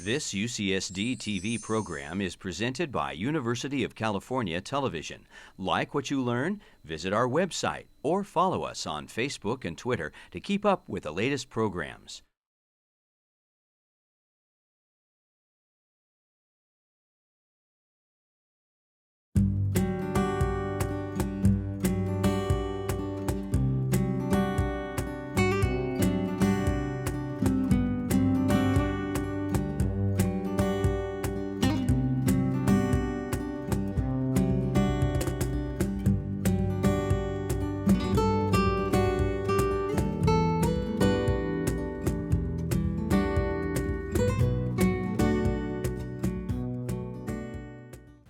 This UCSD TV program is presented by University of California Television. Like what you learn? Visit our website or follow us on Facebook and Twitter to keep up with the latest programs.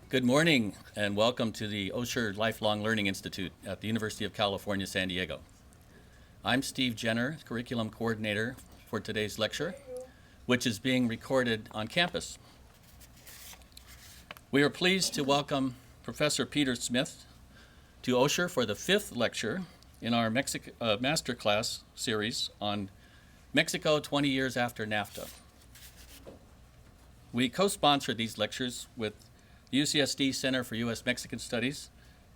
Good morning and welcome to the Osher Lifelong Learning Institute at the University of California, San Diego. I'm Steve Jenner, Curriculum Coordinator for today's lecture, which is being recorded on campus. We are pleased to welcome Professor Peter Smith to Osher for the 5th lecture in our masterclass series on Mexico 20 years after NAFTA. We co-sponsor these lectures with the UCSD Center for U.S.-Mexican Studies,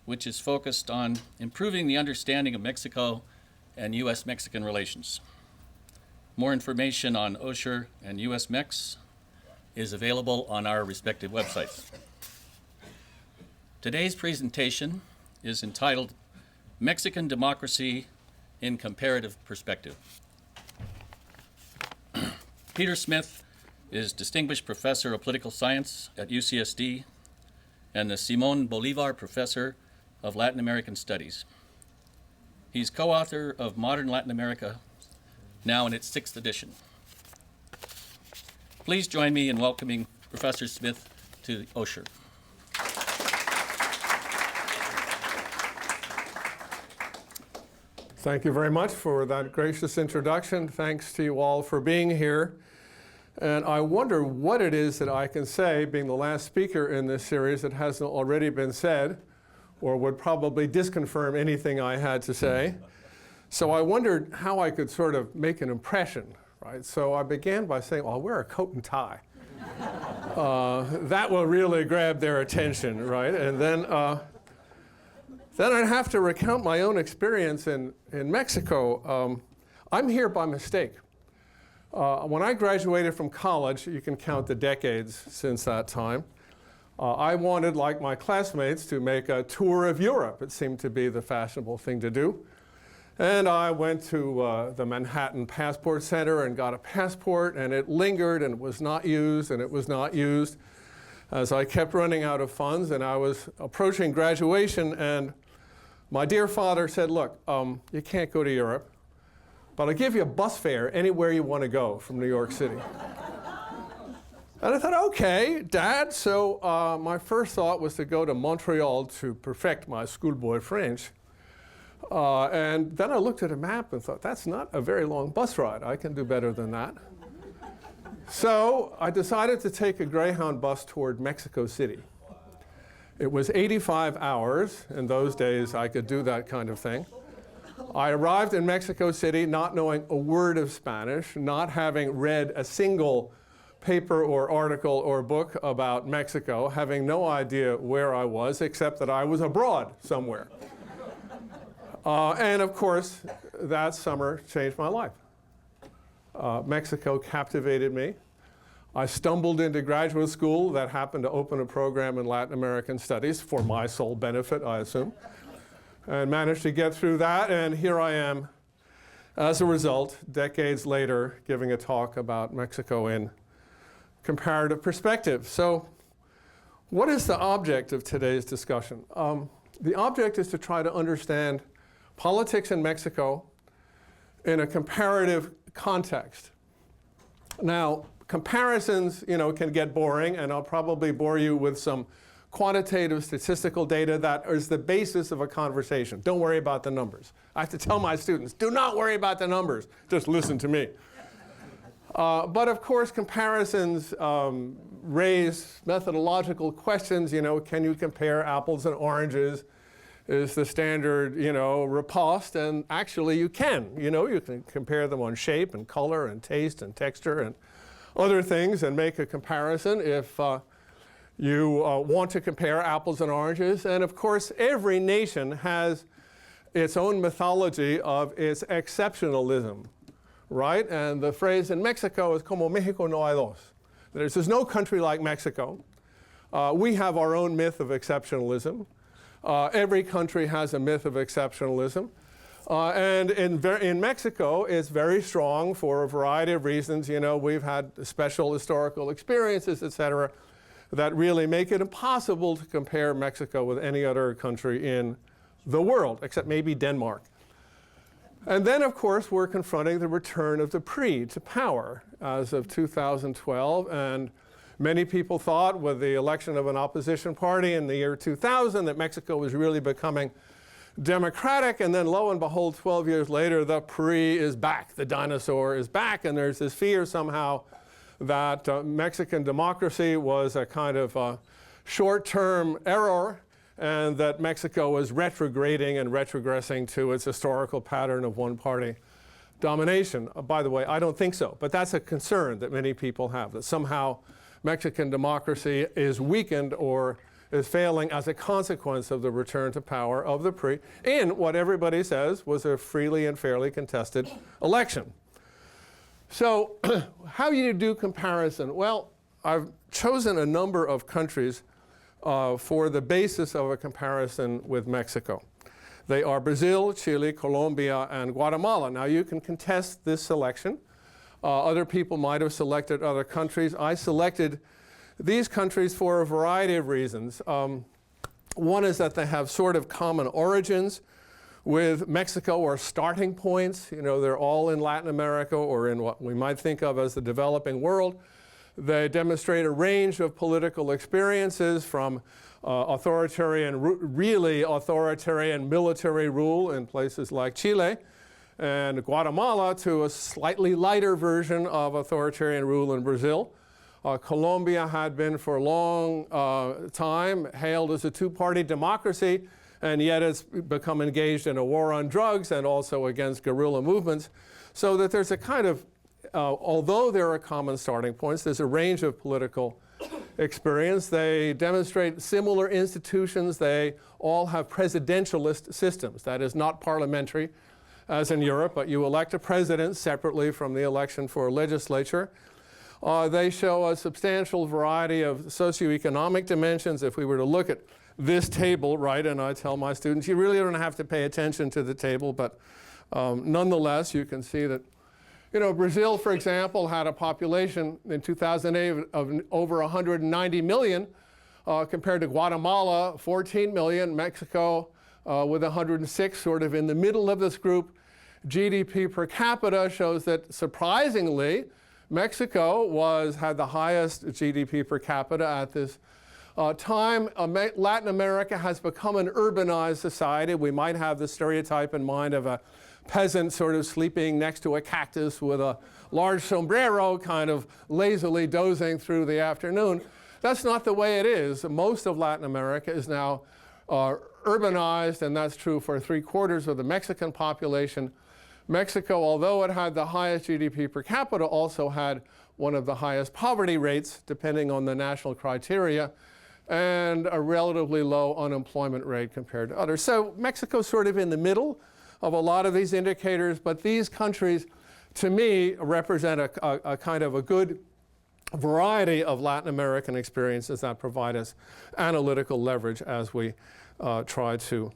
which is focused on improving the understanding of Mexico and U.S.-Mexican relations. More information on Osher and U.S.Mex is available on our respective websites. Today's presentation is entitled Mexican Democracy in Comparative Perspective. Peter Smith is Distinguished Professor of Political Science at UCSD and the Simón Bolívar Professor of Latin American Studies. He's co-author of Modern Latin America, now in its 6th edition. Please join me in welcoming Professor Smith to Osher. Thank you very much for that gracious introduction. Thanks to you all for being here. And I wonder what it is that I can say, being the last speaker in this series, that hasn't already been said, or would probably disconfirm anything I had to say. So I wondered how I could sort of make an impression, right? So I began by saying, well, I'll wear a coat and tie. That will really grab their attention, right? And then I'd have to recount my own experience in Mexico. I'm here by mistake. When I graduated from college, you can count the decades since that time, I wanted, like my classmates, to make a tour of Europe. It seemed to be the fashionable thing to do. And I went to the Manhattan Passport Center and got a passport, and it lingered and was not used, and it was not used, as I kept running out of funds. And I was approaching graduation, and my dear father said, look, you can't go to Europe, but I'll give you a bus fare anywhere you want to go from New York City. And I thought, okay, Dad. So my first thought was to go to Montreal to perfect my schoolboy French. And then I looked at a map and thought, that's not a very long bus ride. I can do better than that. So I decided to take a Greyhound bus toward Mexico City. It was 85 hours. In those days, I could do that kind of thing. I arrived in Mexico City not knowing a word of Spanish, not having read a single paper or article or book about Mexico, having no idea where I was, except that I was abroad somewhere. And of course, that summer changed my life. Mexico captivated me. I stumbled into graduate school that happened to open a program in Latin American Studies, for my sole benefit, I assume, and managed to get through that, and here I am, as a result, decades later, giving a talk about Mexico in comparative perspective. So what is the object of today's discussion? The object is to try to understand politics in Mexico in a comparative context. Now, comparisons, can get boring, and I'll probably bore you with some quantitative statistical data that is the basis of a conversation. Don't worry about the numbers. I have to tell my students, do not worry about the numbers. Just listen to me. But of course, comparisons raise methodological questions. Can you compare apples and oranges? Is the standard, riposte? And actually, you can. You can compare them on shape and color and taste and texture and other things and make a comparison if you want to compare apples and oranges. And of course, every nation has its own mythology of its exceptionalism, right? And the phrase in Mexico is como Mexico no hay dos. There's no country like Mexico. We have our own myth of exceptionalism. Every country has a myth of exceptionalism. And in Mexico, it's very strong for a variety of reasons. You know, we've had special historical experiences, et cetera, that really make it impossible to compare Mexico with any other country in the world, except maybe Denmark. And then, of course, we're confronting the return of the PRI to power as of 2012. And many people thought with the election of an opposition party in the year 2000 that Mexico was really becoming democratic, and then lo and behold, 12 years later, the PRI is back, the dinosaur is back, and there's this fear somehow that Mexican democracy was a kind of short-term error, and that Mexico is retrograding and retrogressing to its historical pattern of one-party domination. By the way, I don't think so, but that's a concern that many people have, that somehow Mexican democracy is weakened or is failing as a consequence of the return to power of the PRI in what everybody says was a freely and fairly contested election. So how do you do comparison? Well, I've chosen a number of countries for the basis of a comparison with Mexico. They are Brazil, Chile, Colombia, and Guatemala. Now you can contest this selection. Other people might have selected other countries. I selected these countries for a variety of reasons. One is that they have sort of common origins with Mexico, or starting points. You know, they're all in Latin America or in what we might think of as the developing world. They demonstrate a range of political experiences from really authoritarian military rule in places like Chile and Guatemala to a slightly lighter version of authoritarian rule in Brazil. Colombia had been for a long time hailed as a two-party democracy, and yet it's become engaged in a war on drugs and also against guerrilla movements. So that there's a kind of, although there are common starting points, there's a range of political experience. They demonstrate similar institutions. They all have presidentialist systems. That is not parliamentary, as in Europe, but you elect a president separately from the election for a legislature. They show a substantial variety of socioeconomic dimensions. If we were to look at this table, right, and I tell my students, you really don't have to pay attention to the table, but nonetheless, you can see that, you know, Brazil, for example, had a population in 2008 of over 190 million, compared to Guatemala, 14 million, Mexico with 106, sort of in the middle of this group. GDP per capita shows that, surprisingly, Mexico had the highest GDP per capita at this time. Latin America has become an urbanized society. We might have the stereotype in mind of a peasant sort of sleeping next to a cactus with a large sombrero, kind of lazily dozing through the afternoon. That's not the way it is. Most of Latin America is now urbanized, and that's true for 3/4 of the Mexican population. Mexico, although it had the highest GDP per capita, also had one of the highest poverty rates, depending on the national criteria, and a relatively low unemployment rate compared to others. So Mexico's sort of in the middle of a lot of these indicators, but these countries, to me, represent a kind of a good variety of Latin American experiences that provide us analytical leverage as we try to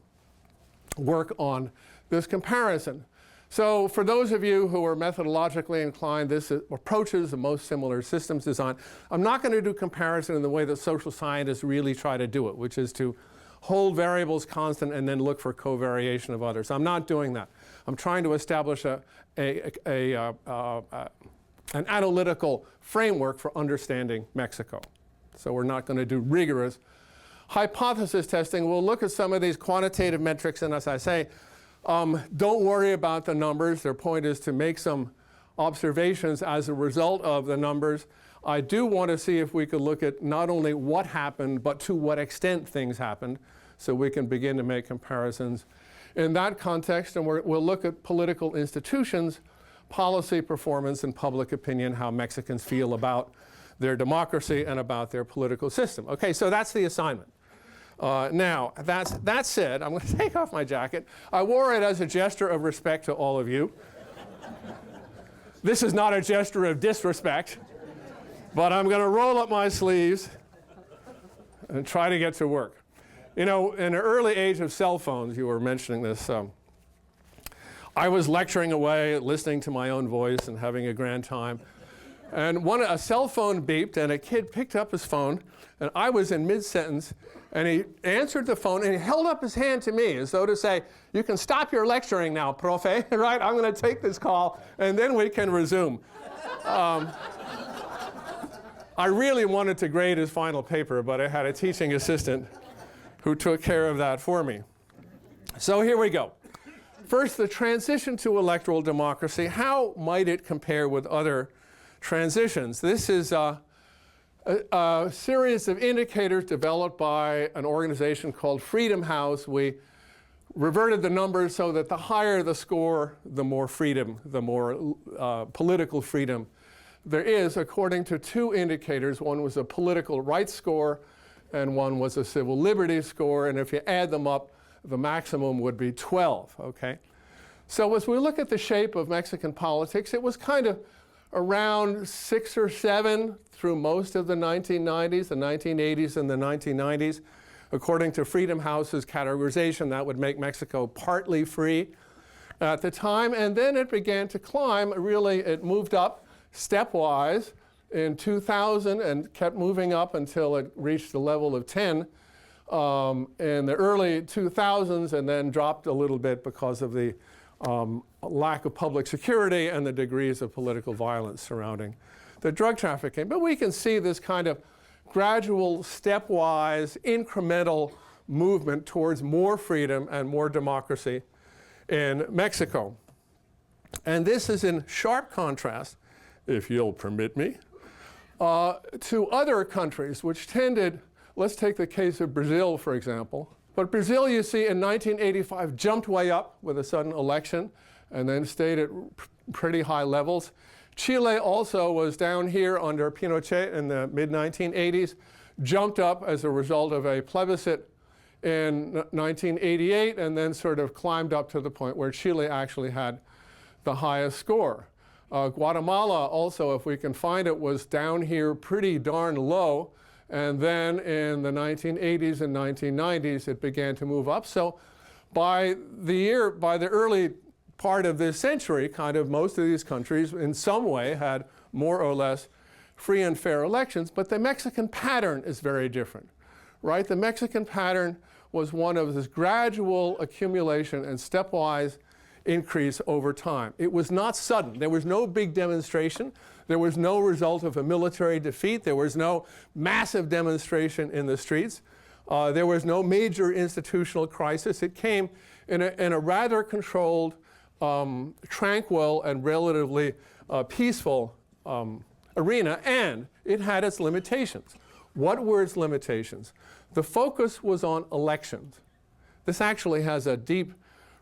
work on this comparison. So for those of you who are methodologically inclined, this approaches the most similar systems design. I'm not going to do comparison in the way that social scientists really try to do it, which is to hold variables constant and then look for covariation of others. I'm not doing that. I'm trying to establish an analytical framework for understanding Mexico. So we're not going to do rigorous hypothesis testing. We'll look at some of these quantitative metrics, and as I say, don't worry about the numbers. Their point is to make some observations as a result of the numbers. I do want to see if we could look at not only what happened, but to what extent things happened, so we can begin to make comparisons in that context. And we'll look at political institutions, policy performance and public opinion, how Mexicans feel about their democracy and about their political system. Okay, so that's the assignment. Now, that said, I'm going to take off my jacket. I wore it as a gesture of respect to all of you. This is not a gesture of disrespect, but I'm going to roll up my sleeves and try to get to work. You know, in the early age of cell phones, you were mentioning this, I was lecturing away, listening to my own voice and having a grand time. And a cell phone beeped, and a kid picked up his phone, and I was in mid-sentence, and he answered the phone, and he held up his hand to me as though to say, you can stop your lecturing now, profe, right? I'm going to take this call, and then we can resume. I really wanted to grade his final paper, but I had a teaching assistant who took care of that for me. So here we go. First, the transition to electoral democracy. How might it compare with other transitions? This is a series of indicators developed by an organization called Freedom House. We reverted the numbers so that the higher the score, the more freedom, the more political freedom there is, according to two indicators. One was a political rights score, and one was a civil liberties score. And if you add them up, the maximum would be 12, okay? So as we look at the shape of Mexican politics, it was kind of around 6 or 7 through most of the 1990s, the 1980s and the 1990s. According to Freedom House's categorization, that would make Mexico partly free at the time. And then it began to climb. Really, it moved up stepwise in 2000 and kept moving up until it reached the level of 10 in the early 2000s, and then dropped a little bit because of the lack of public security and the degrees of political violence surrounding the drug trafficking. But we can see this kind of gradual, stepwise, incremental movement towards more freedom and more democracy in Mexico. And this is in sharp contrast, if you'll permit me, to other countries which tended. Let's take the case of Brazil, for example. But Brazil, you see, in 1985 jumped way up with a sudden election and then stayed at pretty high levels. Chile also was down here under Pinochet in the mid-1980s, jumped up as a result of a plebiscite in 1988, and then sort of climbed up to the point where Chile actually had the highest score. Guatemala also, if we can find it, was down here pretty darn low. And then in the 1980s and 1990s, it began to move up. So by the early part of this century, kind of most of these countries in some way had more or less free and fair elections. But the Mexican pattern is very different, right? The Mexican pattern was one of this gradual accumulation and stepwise increase over time. It was not sudden. There was no big demonstration. There was no result of a military defeat. There was no massive demonstration in the streets. There was no major institutional crisis. It came in a rather controlled, tranquil, and relatively peaceful arena, and it had its limitations. What were its limitations? The focus was on elections. This actually has a deep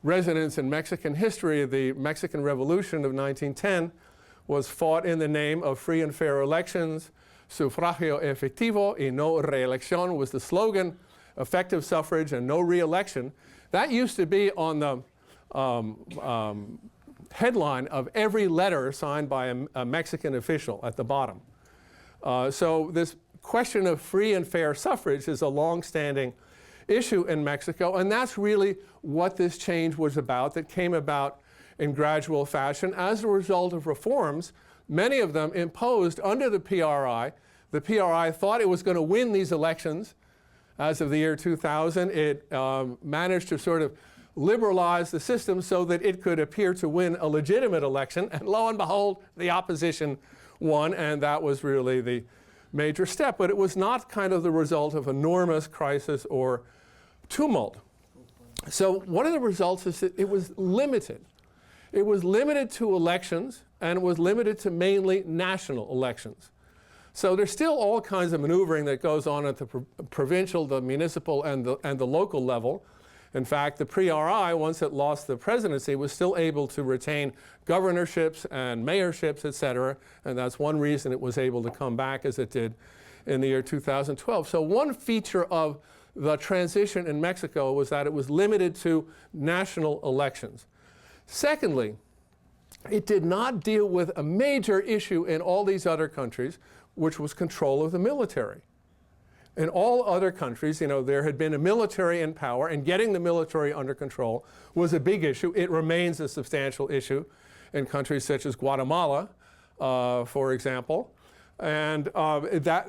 resonance in Mexican history. The Mexican Revolution of 1910 was fought in the name of free and fair elections. Sufragio efectivo y no reelección was the slogan. Effective suffrage and no re-election. That used to be on the headline of every letter signed by a Mexican official at the bottom. So this question of free and fair suffrage is a long-standing issue in Mexico, and that's really what this change was about, that came about in gradual fashion as a result of reforms, many of them imposed under the PRI. The PRI thought it was going to win these elections. As of the year 2000, it managed to sort of liberalize the system so that it could appear to win a legitimate election, and lo and behold, the opposition won, and that was really the major step. But it was not kind of the result of enormous crisis or tumult. So one of the results is that it was limited. It was limited to elections, and it was limited to mainly national elections. So there's still all kinds of maneuvering that goes on at the provincial, the municipal, and the local level. In fact, the PRI, once it lost the presidency, was still able to retain governorships and mayorships, et cetera, and that's one reason it was able to come back as it did in the year 2012. So one feature of the transition in Mexico was that it was limited to national elections. Secondly, it did not deal with a major issue in all these other countries, which was control of the military. In all other countries, there had been a military in power, and getting the military under control was a big issue. It remains a substantial issue in countries such as Guatemala, for example. And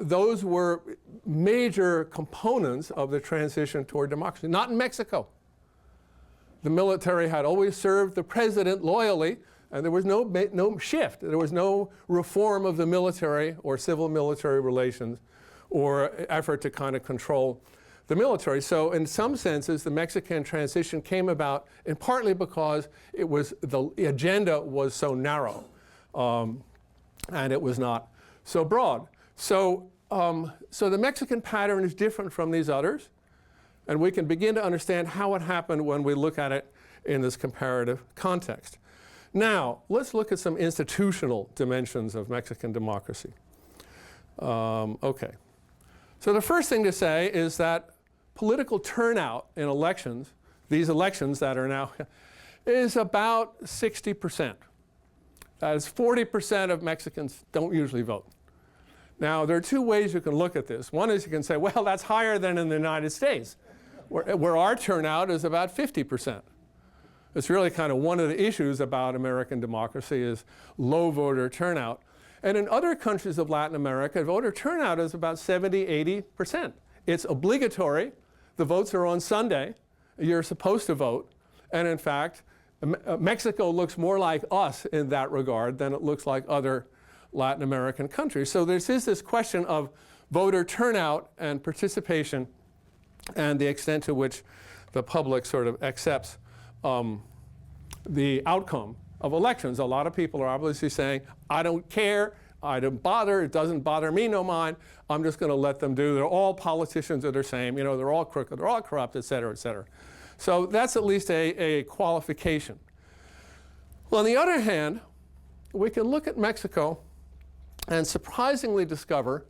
those were major components of the transition toward democracy. Not in Mexico. The military had always served the president loyally, and there was no shift. There was no reform of the military or civil military relations or effort to kind of control the military. So in some senses, the Mexican transition came about, and partly because the agenda was so narrow, and it was not so broad. So the Mexican pattern is different from these others, and we can begin to understand how it happened when we look at it in this comparative context. Now, let's look at some institutional dimensions of Mexican democracy. Okay. So the first thing to say is that political turnout in elections, these elections that are now, is about 60%. That is 40% of Mexicans don't usually vote. Now, there are two ways you can look at this. One is you can say, well, that's higher than in the United States, where our turnout is about 50%. It's really kind of one of the issues about American democracy is low voter turnout. And in other countries of Latin America, voter turnout is about 70, 80%. It's obligatory. The votes are on Sunday. You're supposed to vote. And in fact, Mexico looks more like us in that regard than it looks like other Latin American countries. So there is this question of voter turnout and participation and the extent to which the public sort of accepts the outcome of elections. A lot of people are obviously saying, I don't care, I don't bother, it doesn't bother me no mind, I'm just going to let them do. They're all politicians that are the same, they're all crooked, they're all corrupt, et cetera, et cetera. So that's at least a qualification. Well, on the other hand, we can look at Mexico and surprisingly discover,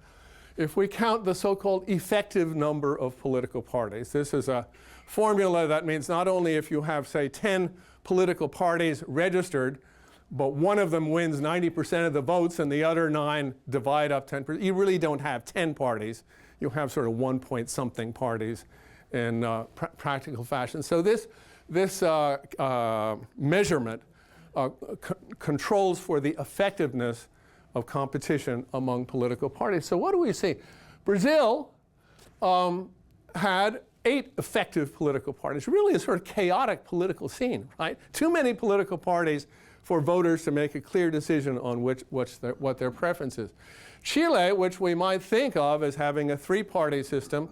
if we count the so-called effective number of political parties, this is a formula that means not only if you have, say, 10 political parties registered, but one of them wins 90% of the votes and the other 9 divide up 10%. You really don't have 10 parties. You have sort of 1 point something parties in practical fashion. So this measurement controls for the effectiveness of competition among political parties. So what do we see? Brazil had 8 effective political parties. Really a sort of chaotic political scene, right? Too many political parties for voters to make a clear decision on what their preference is. Chile, which we might think of as having a 3-party system,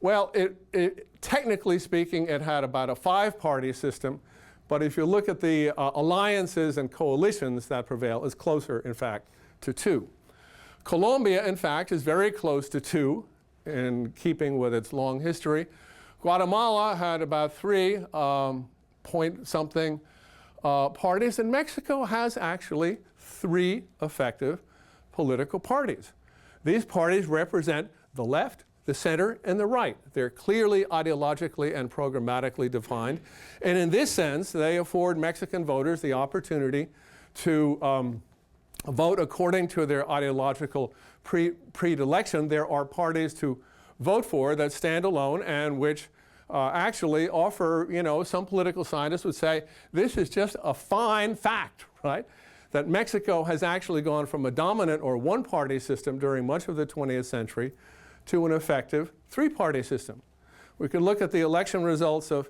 well, technically speaking, it had about a 5-party system, but if you look at the alliances and coalitions that prevail, it's closer, in fact, to 2. Colombia, in fact, is very close to 2 in keeping with its long history. Guatemala had about 3 point something parties, and Mexico has actually 3 effective political parties. These parties represent the left, the center, and the right. They're clearly ideologically and programmatically defined, and in this sense, they afford Mexican voters the opportunity to vote according to their ideological predilection. There are parties to vote for that stand alone and which actually offer, some political scientists would say, this is just a fine fact, right? That Mexico has actually gone from a dominant or 1-party system during much of the 20th century to an effective 3-party system. We can look at the election results of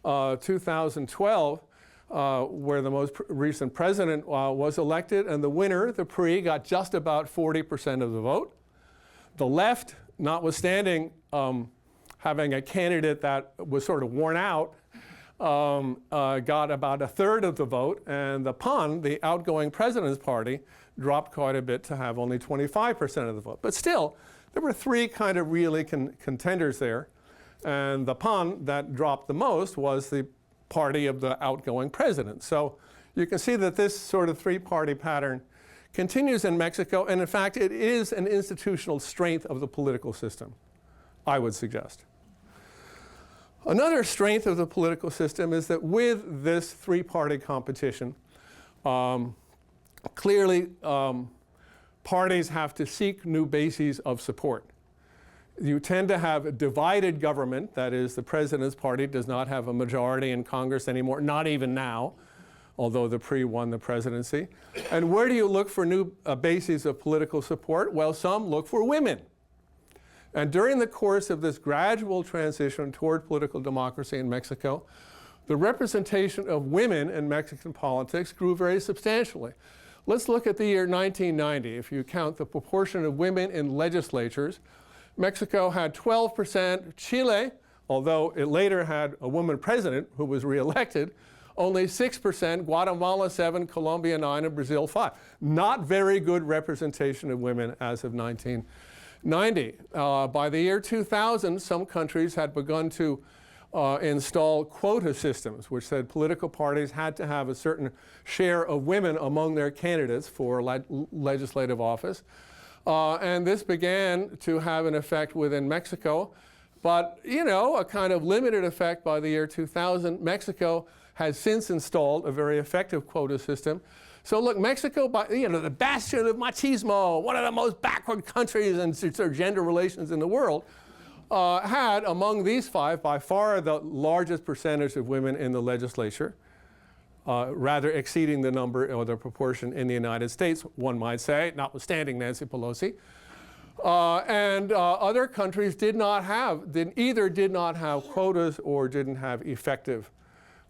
2012, where the most recent president was elected, and the winner, the PRI, got just about 40% of the vote. The left, notwithstanding having a candidate that was sort of worn out, got about 1/3 of the vote, and the PAN, the outgoing president's party, dropped quite a bit to have only 25% of the vote. But still, there were 3 kind of really contenders there. And the PAN that dropped the most was the party of the outgoing president. So you can see that this sort of three-party pattern continues in Mexico, and in fact, it is an institutional strength of the political system, I would suggest. Another strength of the political system is that with this three-party competition, clearly parties have to seek new bases of support. You tend to have a divided government, that is, the president's party does not have a majority in Congress anymore, not even now, although the PRI won the presidency. And where do you look for new bases of political support? Well, some look for women. And during the course of this gradual transition toward political democracy in Mexico, the representation of women in Mexican politics grew very substantially. Let's look at the year 1990. If you count the proportion of women in legislatures, Mexico had 12%. Chile, although it later had a woman president who was reelected, only 6%, Guatemala 7%, Colombia 9%, and Brazil 5%. Not very good representation of women as of 1990. By the year 2000, some countries had begun to install quota systems, which said political parties had to have a certain share of women among their candidates for legislative office. And this began to have an effect within Mexico, but, you know, a kind of limited effect by the year 2000. Mexico has since installed a very effective quota system. So look, Mexico, the bastion of machismo, one of the most backward countries in sort of gender relations in the world, had among these five by far the largest percentage of women in the legislature, rather exceeding the number or the proportion in the United States, one might say, notwithstanding Nancy Pelosi. And other countries either did not have quotas or didn't have effective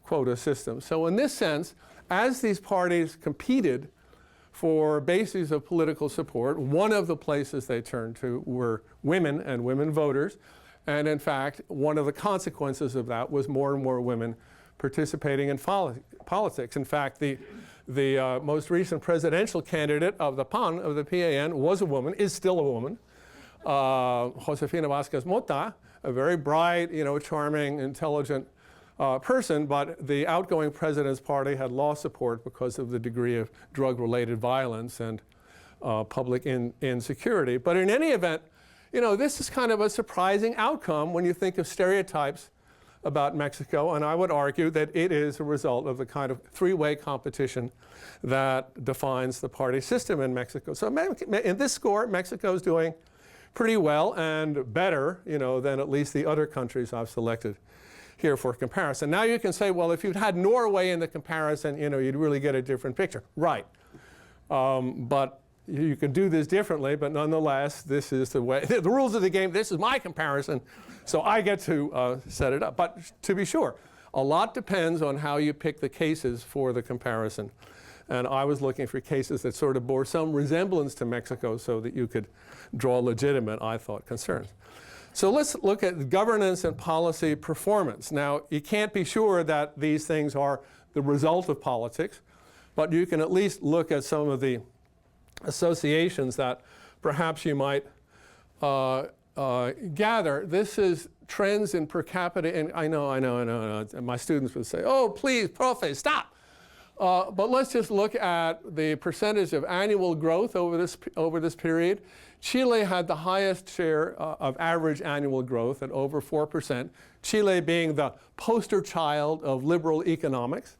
quota systems. So in this sense, as these parties competed for bases of political support, one of the places they turned to were women and women voters. And in fact, one of the consequences of that was more and more women participating in politics. In fact, the most recent presidential candidate of the PAN, of the PAN, was a woman, is still a woman, Josefina Vázquez Mota, a very bright, charming, intelligent person, but the outgoing president's party had lost support because of the degree of drug-related violence and public insecurity. But in any event, this is kind of a surprising outcome when you think of stereotypes about Mexico, and I would argue that it is a result of the kind of three-way competition that defines the party system in Mexico. So in this score, Mexico is doing pretty well and better, than at least the other countries I've selected here for comparison. Now you can say, well, if you'd had Norway in the comparison, you'd really get a different picture. Right. But you can do this differently, but nonetheless, this is the way, the rules of the game, this is my comparison, so I get to set it up. But to be sure, a lot depends on how you pick the cases for the comparison. And I was looking for cases that sort of bore some resemblance to Mexico so that you could draw legitimate, I thought, concerns. So let's look at governance and policy performance. Now, you can't be sure that these things are the result of politics, but you can at least look at some of the associations that perhaps you might gather. This is trends in per capita, and I know, and my students would say, oh, please, profe, stop. But let's just look at the percentage of annual growth over this period. Chile had the highest share of average annual growth at over 4%, Chile being the poster child of liberal economics.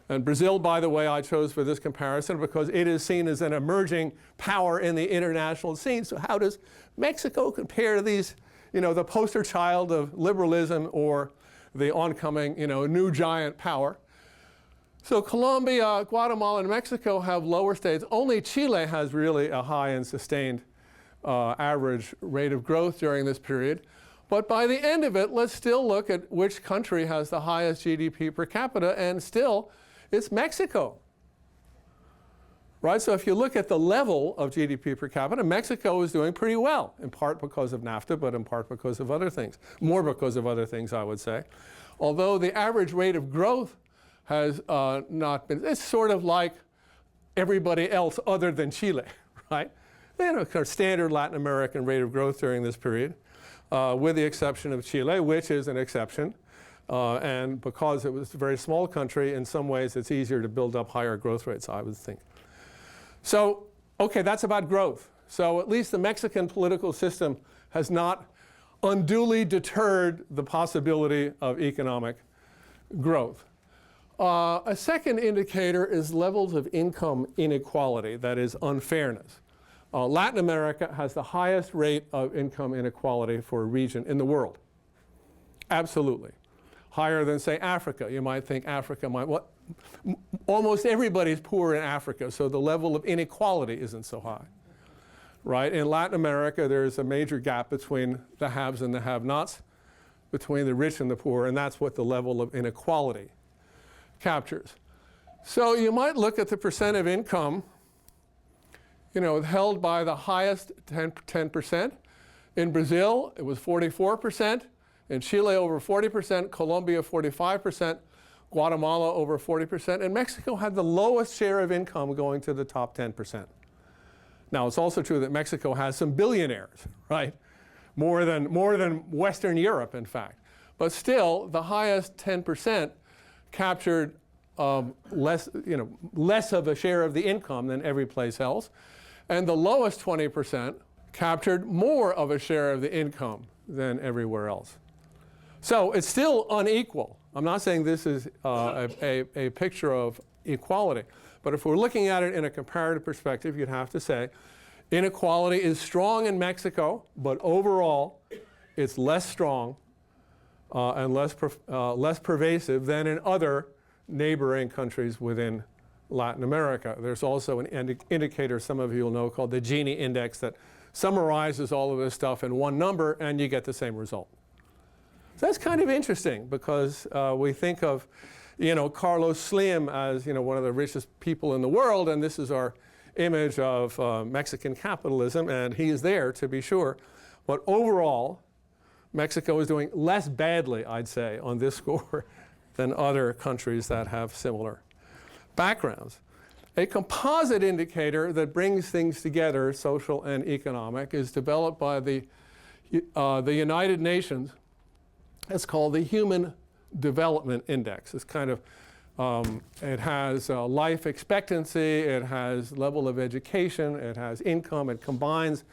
And Brazil, by the way, I chose for this comparison because it is seen as an emerging power in the international scene. So how does Mexico compare to these, the poster child of liberalism or the oncoming, new giant power? So Colombia, Guatemala, and Mexico have lower states. Only Chile has really a high and sustained average rate of growth during this period. But by the end of it, let's still look at which country has the highest GDP per capita, and still, it's Mexico. Right? So if you look at the level of GDP per capita, Mexico is doing pretty well, in part because of NAFTA, but in part because of other things. More because of other things, I would say. Although the average rate of growth has not been, it's sort of like everybody else other than Chile, right? Kind of standard Latin American rate of growth during this period. with the exception of Chile, which is an exception. And because it was a very small country, in some ways it's easier to build up higher growth rates, I would think. So, okay, that's about growth. So at least the Mexican political system has not unduly deterred the possibility of economic growth. A second indicator is levels of income inequality, that is unfairness. Latin America has the highest rate of income inequality for a region in the world. Absolutely. Higher than, say, Africa. You might think Africa might, almost everybody's poor in Africa, so the level of inequality isn't so high. Right? In Latin America, there's a major gap between the haves and the have-nots, between the rich and the poor, and that's what the level of inequality captures. So you might look at the percent of income, held by the highest 10%. In Brazil, it was 44%. In Chile, over 40%. Colombia, 45%. Guatemala, over 40%. And Mexico had the lowest share of income going to the top 10%. Now, it's also true that Mexico has some billionaires, right? More than Western Europe, in fact. But still, the highest 10% captured less of a share of the income than every place else. And the lowest 20% captured more of a share of the income than everywhere else. So it's still unequal. I'm not saying this is a picture of equality. But if we're looking at it in a comparative perspective, you'd have to say inequality is strong in Mexico, but overall it's less strong and less pervasive than in other neighboring countries within Latin America. There's also an indicator some of you will know called the Gini index that summarizes all of this stuff in one number, and you get the same result. So that's kind of interesting because we think of Carlos Slim as one of the richest people in the world, and this is our image of Mexican capitalism, and he is there to be sure. But overall, Mexico is doing less badly, I'd say, on this score than other countries that have similar backgrounds. A composite indicator that brings things together, social and economic, is developed by the United Nations. It's called the Human Development Index. It's kind of, it has life expectancy, it has level of education, it has income, it combines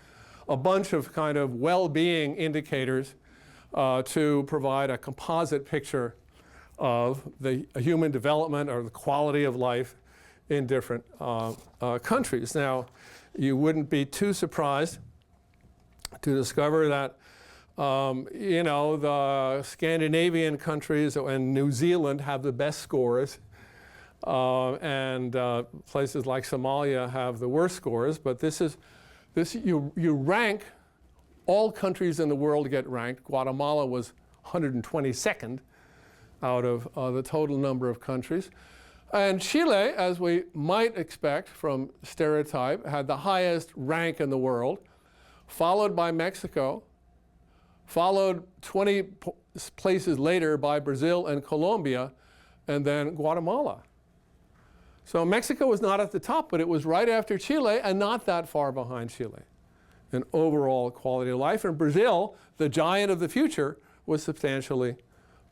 a bunch of kind of well-being indicators to provide a composite picture of the human development or the quality of life in different countries. Now, you wouldn't be too surprised to discover that the Scandinavian countries and New Zealand have the best scores, and places like Somalia have the worst scores. But you rank, all countries in the world get ranked. Guatemala was 122nd out of the total number of countries. And Chile, as we might expect from stereotype, had the highest rank in the world, followed by Mexico, followed 20 places later by Brazil and Colombia, and then Guatemala. So Mexico was not at the top, but it was right after Chile and not that far behind Chile in overall quality of life. And Brazil, the giant of the future, was substantially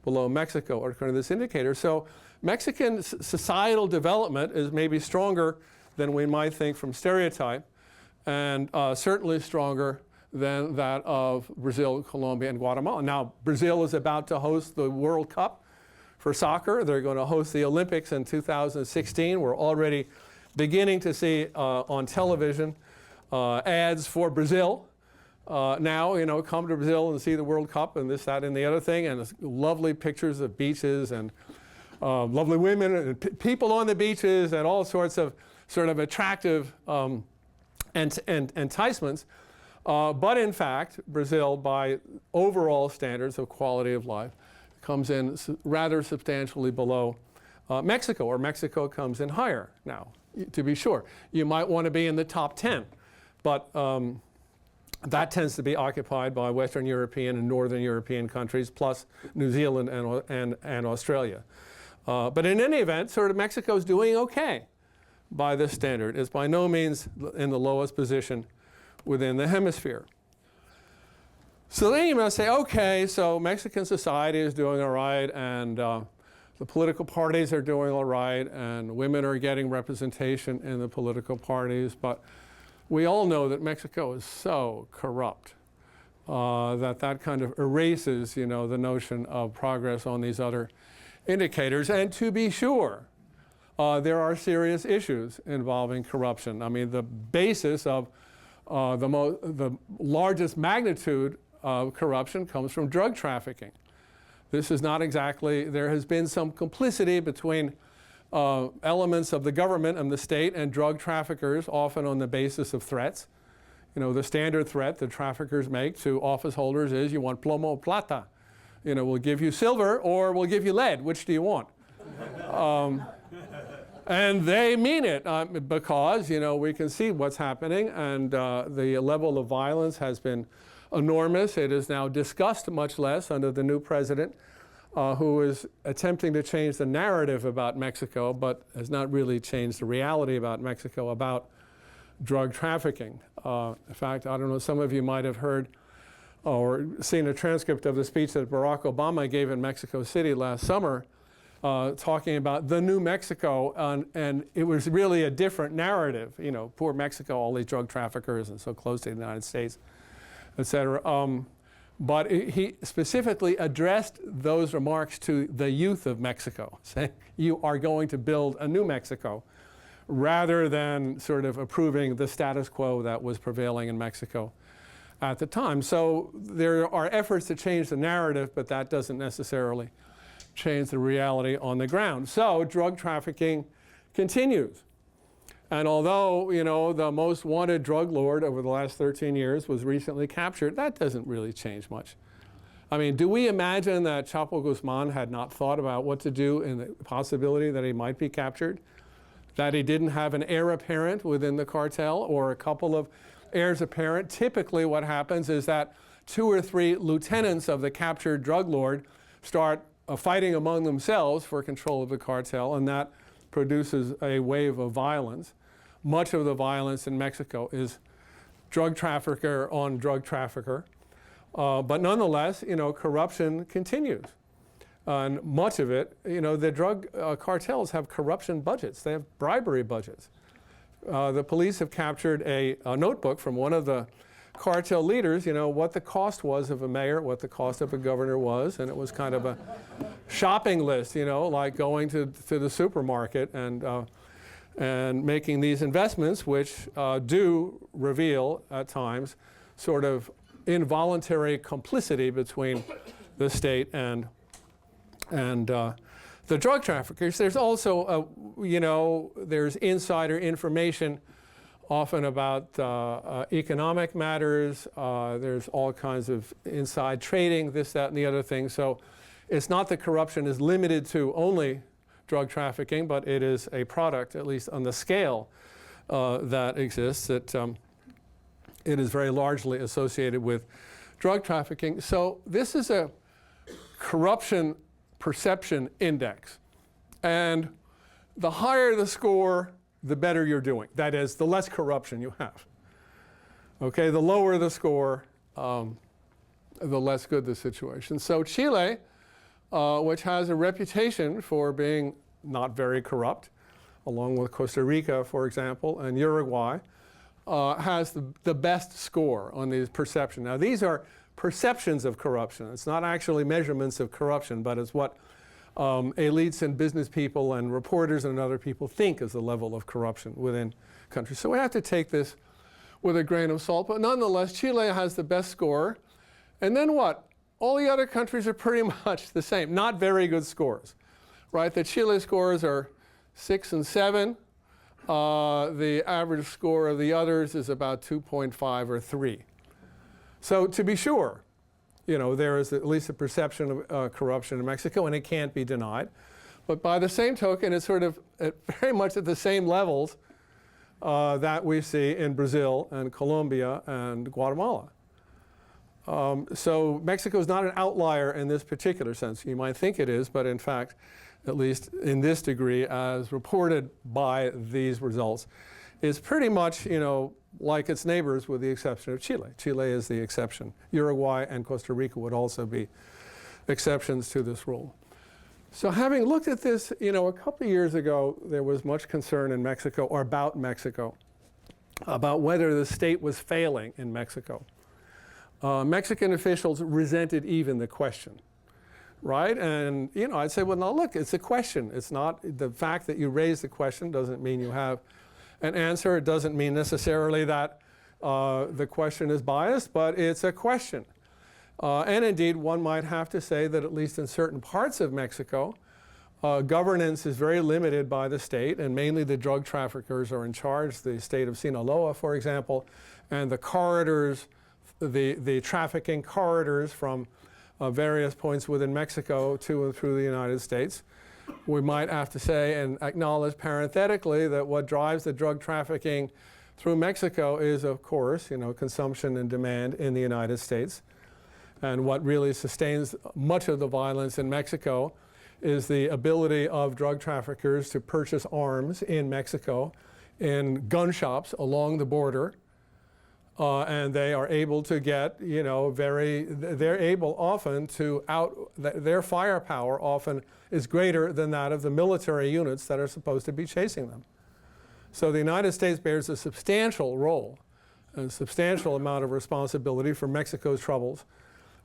below Mexico, according to this indicator. So Mexican societal development is maybe stronger than we might think from stereotype, and certainly stronger than that of Brazil, Colombia, and Guatemala. Now, Brazil is about to host the World Cup for soccer. They're going to host the Olympics in 2016. We're already beginning to see on television ads for Brazil. Now, come to Brazil and see the World Cup and this, that, and the other thing, and lovely pictures of beaches and lovely women and people on the beaches and all sorts of sort of attractive enticements. But in fact, Brazil, by overall standards of quality of life, comes in rather substantially below Mexico, or Mexico comes in higher. Now, to be sure, you might want to be in the top 10, but that tends to be occupied by Western European and Northern European countries, plus New Zealand and Australia. But in any event, sort of Mexico's doing okay by this standard. It's by no means in the lowest position within the hemisphere. So then you must say, okay, so Mexican society is doing all right, and the political parties are doing all right, and women are getting representation in the political parties, but we all know that Mexico is so corrupt that kind of erases, the notion of progress on these other indicators. And to be sure, there are serious issues involving corruption. I mean, the basis of the largest magnitude of corruption comes from drug trafficking. This is not exactly, there has been some complicity between elements of the government and the state and drug traffickers, often on the basis of threats. The standard threat that traffickers make to office holders is, you want plomo o plata. We'll give you silver or we'll give you lead. Which do you want? And they mean it because, we can see what's happening, and the level of violence has been enormous. It is now discussed much less under the new president, who is attempting to change the narrative about Mexico, but has not really changed the reality about Mexico, about drug trafficking. In fact, I don't know, some of you might have heard or seen a transcript of the speech that Barack Obama gave in Mexico City last summer, talking about the new Mexico, and it was really a different narrative. Poor Mexico, all these drug traffickers and so close to the United States, et cetera. But he specifically addressed those remarks to the youth of Mexico, saying, you are going to build a new Mexico, rather than sort of approving the status quo that was prevailing in Mexico at the time. So there are efforts to change the narrative, but that doesn't necessarily change the reality on the ground. So drug trafficking continues. And although, the most wanted drug lord over the last 13 years was recently captured, that doesn't really change much. I mean, do we imagine that Chapo Guzman had not thought about what to do in the possibility that he might be captured? That he didn't have an heir apparent within the cartel or a couple of heirs apparent? Typically what happens is that 2 or 3 lieutenants of the captured drug lord start fighting among themselves for control of the cartel, and that produces a wave of violence. Much of the violence in Mexico is drug trafficker on drug trafficker. But nonetheless, corruption continues. And much of it, the drug cartels have corruption budgets. They have bribery budgets. The police have captured a notebook from one of the cartel leaders, what the cost was of a mayor, what the cost of a governor was, and it was kind of a shopping list, like going to the supermarket and making these investments, which do reveal at times sort of involuntary complicity between the state and the drug traffickers. There's also, there's insider information often about economic matters. There's all kinds of inside trading, this, that, and the other thing. So it's not that corruption is limited to only drug trafficking, but it is a product, at least on the scale that exists, that it is very largely associated with drug trafficking. So this is a corruption perception index. And the higher the score, the better you're doing. That is, the less corruption you have. Okay, the lower the score, the less good the situation. So Chile, which has a reputation for being not very corrupt, along with Costa Rica, for example, and Uruguay, has the best score on these perceptions. Now, these are perceptions of corruption. It's not actually measurements of corruption, but it's what elites and business people and reporters and other people think is the level of corruption within countries. So we have to take this with a grain of salt. But nonetheless, Chile has the best score. And then what? All the other countries are pretty much the same. Not very good scores, right? The Chile scores are 6 and 7. The average score of the others is about 2.5 or 3. So to be sure, there is at least a perception of corruption in Mexico, and it can't be denied. But by the same token, it's sort of very much at the same levels that we see in Brazil and Colombia and Guatemala. So Mexico is not an outlier in this particular sense. You might think it is, but in fact, at least in this degree, as reported by these results, is pretty much, like its neighbors with the exception of Chile. Chile is the exception. Uruguay and Costa Rica would also be exceptions to this rule. So having looked at this, a couple of years ago, there was much concern in Mexico, or about Mexico, about whether the state was failing in Mexico. Mexican officials resented even the question, right? And, I'd say, well, now look, it's a question. It's not the fact that you raise the question doesn't mean you have an answer. It doesn't mean necessarily that the question is biased, but it's a question. And indeed, one might have to say that at least in certain parts of Mexico, governance is very limited by the state, and mainly the drug traffickers are in charge, the state of Sinaloa, for example, and the corridors, the trafficking corridors from various points within Mexico to and through the United States. We might have to say and acknowledge parenthetically that what drives the drug trafficking through Mexico is, of course, consumption and demand in the United States. And what really sustains much of the violence in Mexico is the ability of drug traffickers to purchase arms in Mexico in gun shops along the border. And they are able to get, they're able often to their firepower often is greater than that of the military units that are supposed to be chasing them. So the United States bears a substantial role, a substantial amount of responsibility for Mexico's troubles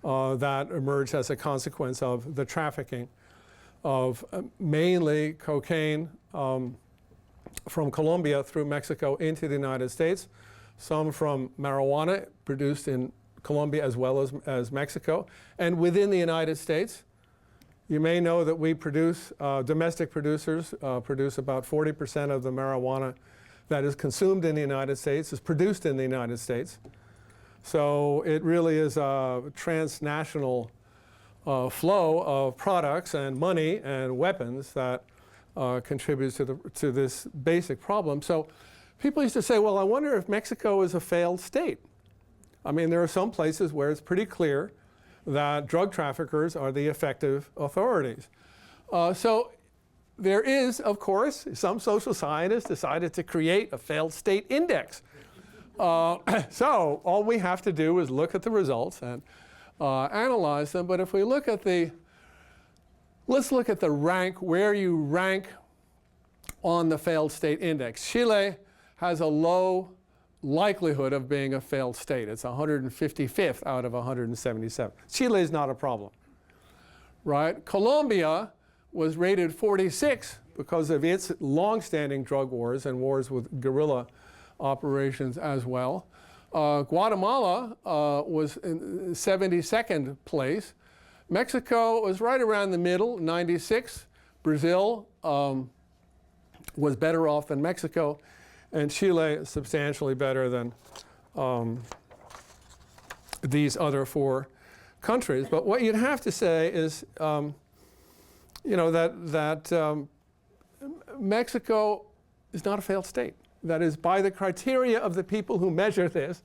that emerge as a consequence of the trafficking of mainly cocaine from Colombia through Mexico into the United States, some from marijuana produced in Colombia as well as Mexico. And within the United States, you may know that we produce, domestic producers produce about 40% of the marijuana that is consumed in the United States, is produced in the United States. So it really is a transnational flow of products and money and weapons that contributes to this basic problem. So people used to say, well, I wonder if Mexico is a failed state. I mean, there are some places where it's pretty clear that drug traffickers are the effective authorities. So there is, of course, some social scientists decided to create a failed state index. So all we have to do is look at the results and analyze them. But if we look at let's look at the rank, where you rank on the failed state index. Chile has a low likelihood of being a failed state. It's 155th out of 177. Chile is not a problem, right? Colombia was rated 46 because of its long-standing drug wars and wars with guerrilla operations as well. Guatemala was in 72nd place. Mexico was right around the middle, 96. Brazil was better off than Mexico. And Chile substantially better than these other four countries. But what you'd have to say is, that Mexico is not a failed state. That is, by the criteria of the people who measure this,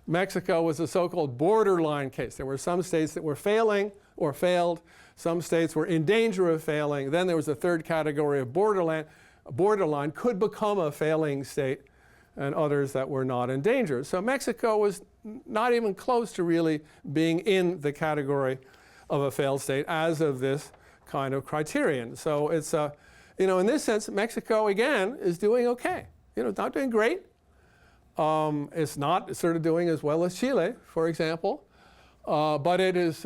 Mexico was a so-called borderline case. There were some states that were failing or failed. Some states were in danger of failing. Then there was a third category of borderline could become a failing state, and others that were not in danger. So Mexico was not even close to really being in the category of a failed state as of this kind of criterion. So it's, in this sense, Mexico, again, is doing okay. It's not doing great. It's not sort of doing as well as Chile, for example, but it is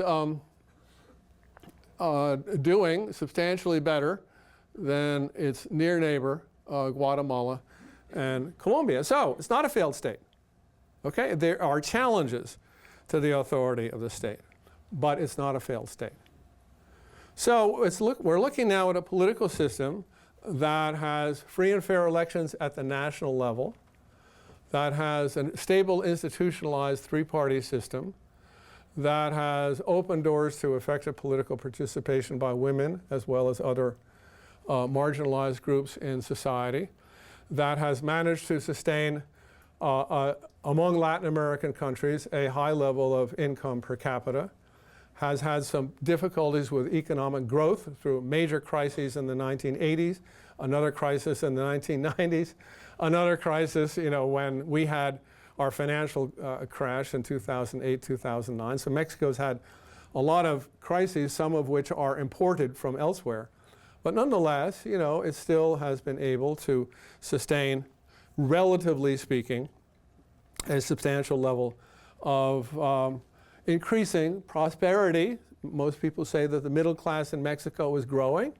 doing substantially better than its near neighbor, Guatemala and Colombia. So it's not a failed state. Okay? There are challenges to the authority of the state, but it's not a failed state. So we're looking now at a political system that has free and fair elections at the national level, that has a stable institutionalized three-party system, that has open doors to effective political participation by women as well as other marginalized groups in society, that has managed to sustain, among Latin American countries, a high level of income per capita, has had some difficulties with economic growth through major crises in the 1980s, another crisis in the 1990s, another crisis, when we had our financial crash in 2008, 2009. So Mexico's had a lot of crises, some of which are imported from elsewhere. But nonetheless, it still has been able to sustain, relatively speaking, a substantial level of increasing prosperity. Most people say that the middle class in Mexico is growing.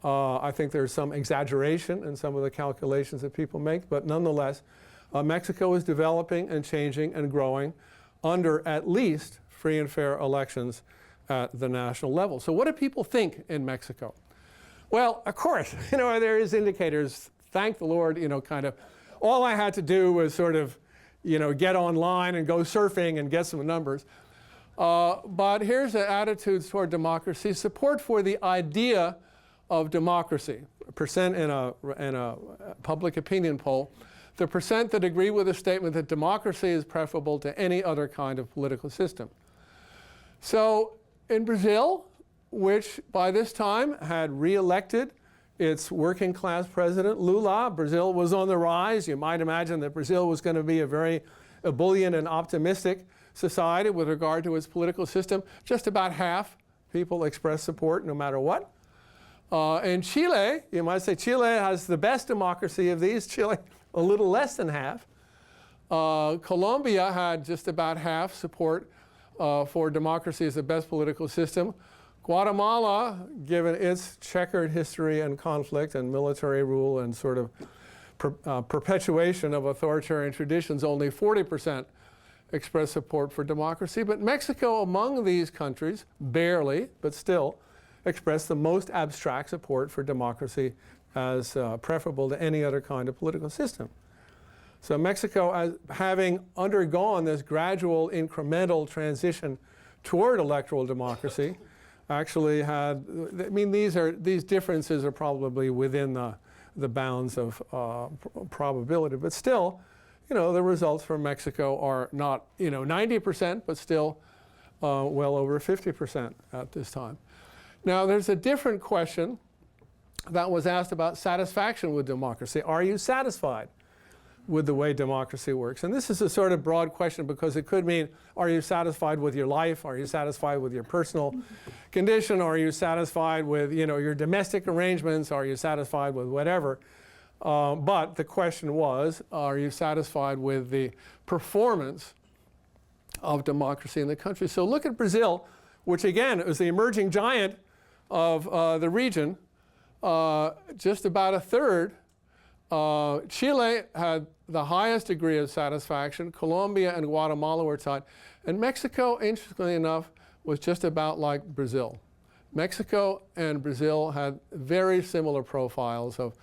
I think there's some exaggeration in some of the calculations that people make, but nonetheless, Mexico is developing and changing and growing under at least free and fair elections at the national level. So what do people think in Mexico? Well, of course, there is indicators. Thank the Lord, kind of. All I had to do was sort of, get online and go surfing and get some numbers. But here's the attitudes toward democracy. Support for the idea of democracy, percent in a public opinion poll. The percent that agree with the statement that democracy is preferable to any other kind of political system. So in Brazil, which by this time had re-elected its working class president, Lula, Brazil was on the rise. You might imagine that Brazil was going to be a very ebullient and optimistic society with regard to its political system. Just about half people expressed support no matter what. In Chile, you might say Chile has the best democracy of these. Chile, a little less than half. Colombia had just about half support for democracy as the best political system. Guatemala, given its checkered history and conflict and military rule and sort of perpetuation of authoritarian traditions, only 40% expressed support for democracy. But Mexico, among these countries, barely, but still, expressed the most abstract support for democracy as preferable to any other kind of political system. So Mexico, as having undergone this gradual incremental transition toward electoral democracy, actually had, these differences are probably within the bounds of probability. But still, the results for Mexico are not, 90%, but still well over 50% at this time. Now, there's a different question that was asked about satisfaction with democracy. Are you satisfied with the way democracy works? And this is a sort of broad question because it could mean, are you satisfied with your life? Are you satisfied with your personal condition? Are you satisfied with, your domestic arrangements? Are you satisfied with whatever? But the question was, are you satisfied with the performance of democracy in the country? So look at Brazil, which again is the emerging giant of the region, just about a third. Chile had the highest degree of satisfaction. Colombia and Guatemala were tied. And Mexico, interestingly enough, was just about like Brazil. Mexico and Brazil had very similar profiles of,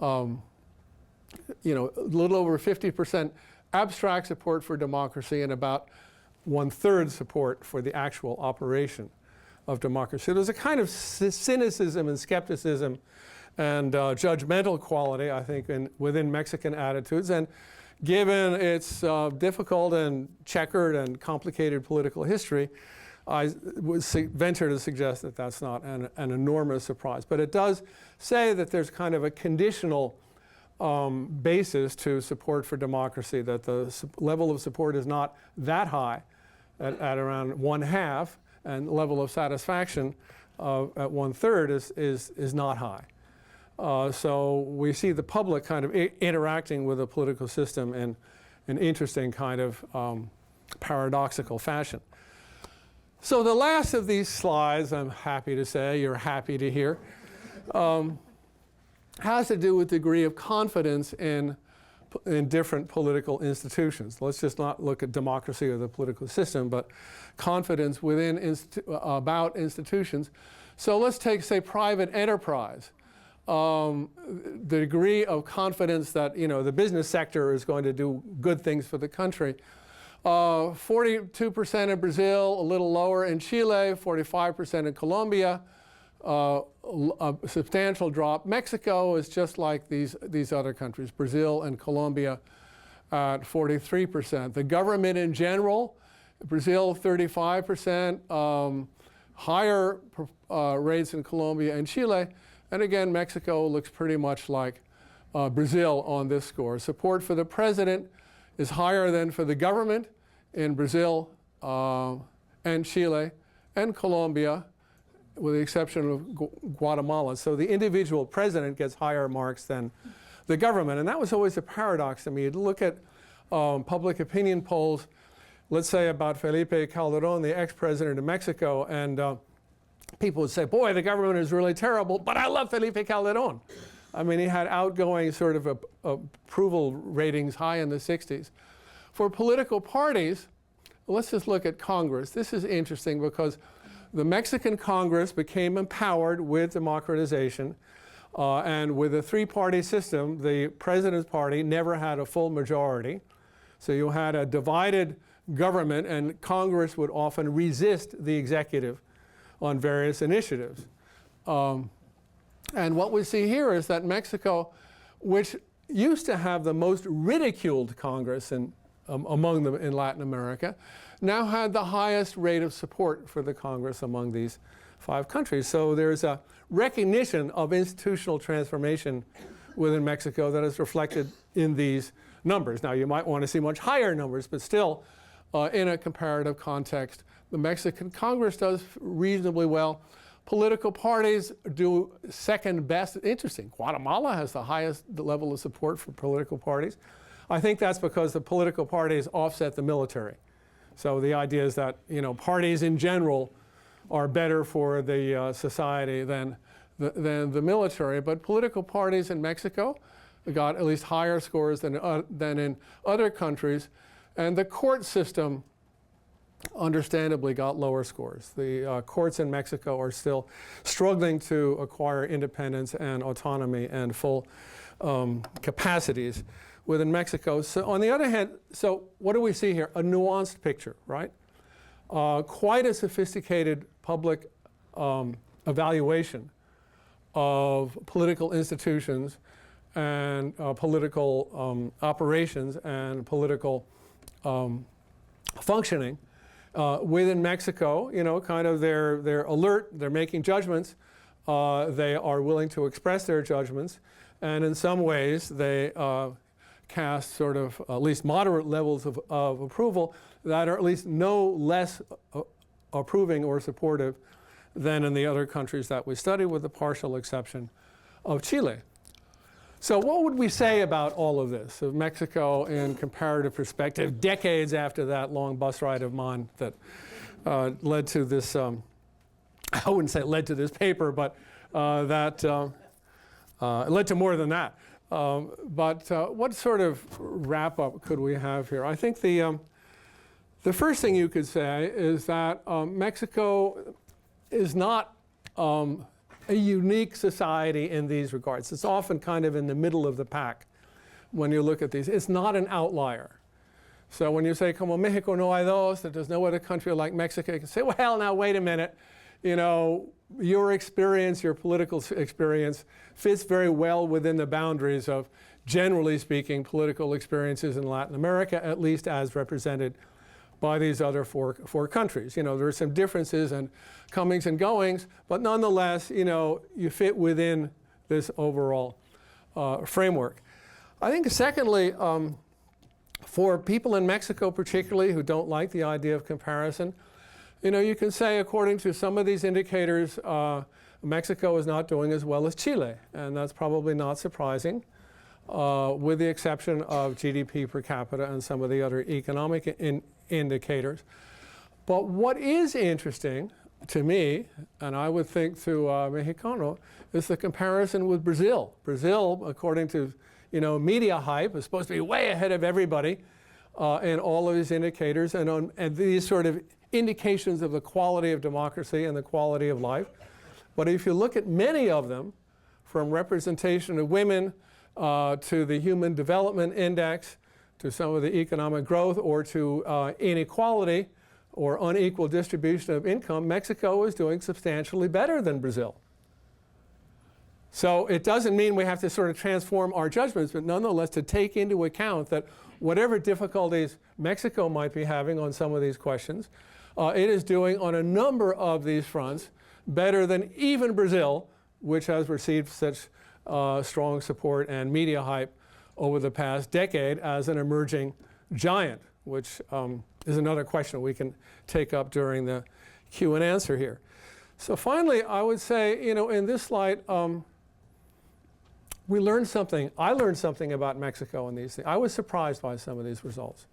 a little over 50% abstract support for democracy and about 1/3 support for the actual operation of democracy. There's a kind of cynicism and skepticism and judgmental quality, I think, within Mexican attitudes. And given its difficult and checkered and complicated political history, I would venture to suggest that that's not an enormous surprise. But it does say that there's kind of a conditional basis to support for democracy, that the level of support is not that high at around 1/2, and the level of satisfaction at 1/3 is not high. So we see the public kind of interacting with the political system in an interesting kind of paradoxical fashion. So the last of these slides, I'm happy to say, you're happy to hear, has to do with the degree of confidence in different political institutions. Let's just not look at democracy or the political system, but confidence within about institutions. So let's take, say, private enterprise. The degree of confidence that the business sector is going to do good things for the country. 42% in Brazil, a little lower in Chile, 45% in Colombia, a substantial drop. Mexico is just like these other countries, Brazil and Colombia at 43%. The government in general, Brazil 35%, higher rates in Colombia and Chile, And again, Mexico looks pretty much like Brazil on this score. Support for the president is higher than for the government in Brazil and Chile and Colombia, with the exception of Guatemala. So the individual president gets higher marks than the government. And that was always a paradox to me. You'd look at public opinion polls, let's say about Felipe Calderón, the ex-president of Mexico, and people would say, boy, the government is really terrible, but I love Felipe Calderón. I mean, he had outgoing sort of approval ratings high in the 60s. For political parties, let's just look at Congress. This is interesting because the Mexican Congress became empowered with democratization, and with a three-party system, the president's party never had a full majority. So you had a divided government, and Congress would often resist the executive on various initiatives. And what we see here is that Mexico, which used to have the most ridiculed Congress among them in Latin America, now had the highest rate of support for the Congress among these 5 countries. So there's a recognition of institutional transformation within Mexico that is reflected in these numbers. Now, you might want to see much higher numbers, but still, in a comparative context, the Mexican Congress does reasonably well. Political parties do second best. Interesting. Guatemala has the highest level of support for political parties. I think that's because the political parties offset the military. So the idea is that, you know, parties in general are better for the society than the military. But political parties in Mexico got at least higher scores than in other countries. And the court system understandably got lower scores. The courts in Mexico are still struggling to acquire independence and autonomy and full capacities within Mexico. So on the other hand, so what do we see here? A nuanced picture, right? Quite a sophisticated public evaluation of political institutions and political operations and political functioning within Mexico. You know, kind of they're alert, they're making judgments, they are willing to express their judgments, and in some ways they cast sort of at least moderate levels of approval that are at least no less approving or supportive than in the other countries that we study, with the partial exception of Chile. So what would we say about all of this, of Mexico in comparative perspective, decades after that long bus ride of mine that led to this, I wouldn't say it led to this paper, but that led to more than that. But what sort of wrap-up could we have here? I think the first thing you could say is that Mexico is not a unique society in these regards. It's often kind of in the middle of the pack when you look at these. It's not an outlier. So when you say, como Mexico no hay dos, that there's no other country like Mexico, you can say, well, now wait a minute. You know, your experience, your political experience fits very well within the boundaries of, generally speaking, political experiences in Latin America, at least as represented by these other four countries. You know, there are some differences and comings and goings, but nonetheless, you know, you fit within this overall framework. I think secondly, for people in Mexico particularly who don't like the idea of comparison, you know, you can say, according to some of these indicators, Mexico is not doing as well as Chile, and that's probably not surprising, with the exception of GDP per capita and some of the other economic indicators. But what is interesting to me, and I would think through Mexicano, is the comparison with Brazil. Brazil, according to, you know, media hype, is supposed to be way ahead of everybody in all of these indicators and these sort of indications of the quality of democracy and the quality of life. But if you look at many of them, from representation of women to the Human Development Index, to some of the economic growth, or to inequality or unequal distribution of income, Mexico is doing substantially better than Brazil. So it doesn't mean we have to sort of transform our judgments, but nonetheless to take into account that whatever difficulties Mexico might be having on some of these questions, it is doing on a number of these fronts better than even Brazil, which has received such strong support and media hype over the past decade as an emerging giant, which is another question we can take up during the Q and answer here. So finally, I would say, in this light, we learned something. I learned something about Mexico in these things. I was surprised by some of these results.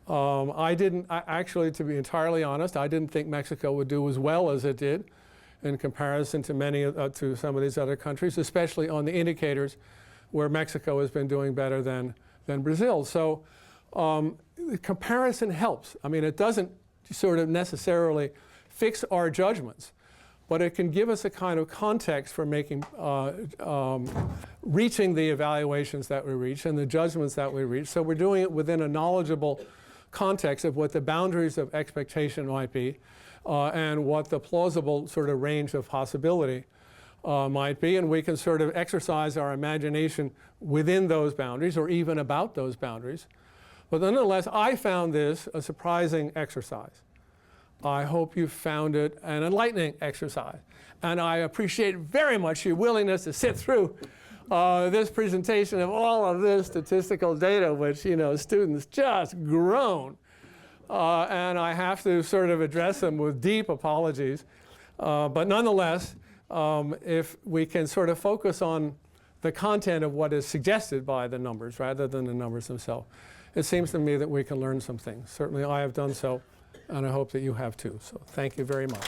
Actually, to be entirely honest, I didn't think Mexico would do as well as it did in comparison to to some of these other countries, especially on the indicators where Mexico has been doing better than Brazil. So the comparison helps. I mean, it doesn't sort of necessarily fix our judgments, but it can give us a kind of context for making, reaching the evaluations that we reach and the judgments that we reach. So we're doing it within a knowledgeable context of what the boundaries of expectation might be and what the plausible sort of range of possibility might be. And we can sort of exercise our imagination within those boundaries or even about those boundaries. But nonetheless, I found this a surprising exercise. I hope you found it an enlightening exercise. And I appreciate very much your willingness to sit through this presentation of all of this statistical data, which, students just groan. And I have to sort of address them with deep apologies. But nonetheless, if we can sort of focus on the content of what is suggested by the numbers rather than the numbers themselves, it seems to me that we can learn some things. Certainly I have done so, and I hope that you have too. So thank you very much.